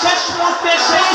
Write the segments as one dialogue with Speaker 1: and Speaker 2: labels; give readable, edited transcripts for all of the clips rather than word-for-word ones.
Speaker 1: শেষ মুহূর্তে শেষ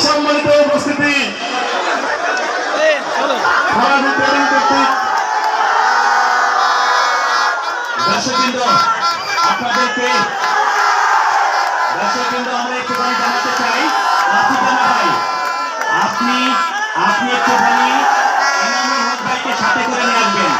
Speaker 1: সম্মানিত উপস্থিতি দর্শকবৃন্দ আপনাদেরকে আমরা একটুখানি জানাতে চাই ভাই আপনি একটুখানি এনামুল হক ভাইকে সাথে করে নিয়ে আসবেন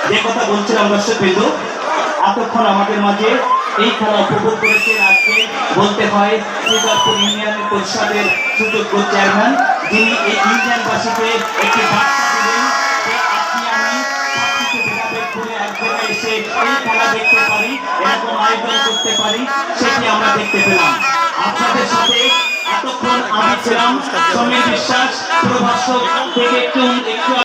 Speaker 1: যে কথা বলছিলাম দর্শকবৃন্দ এতক্ষণ আমাদের মাঝে এই খেলা উপভোগ করেছেন আজকে বলতে হয় শ্রীধরপুর ইউনিয়নের পরিষদের সুযোগ্য চেয়ারম্যান যিনি এই ইউনিয়নবাসীকে একটি বার্তা দিলেন যে আপনি আমি সবকিছু ভেদাভেদ করে এক জায়গায় এসে এই খেলা দেখতে পারি এরকম আয়োজন করতে পারি সেটি আমরা দেখতে পেলাম আপনাদের সাথে এতক্ষণ আমি ছিলাম সমীর বিশ্বাস প্রভাষক থেকে একটু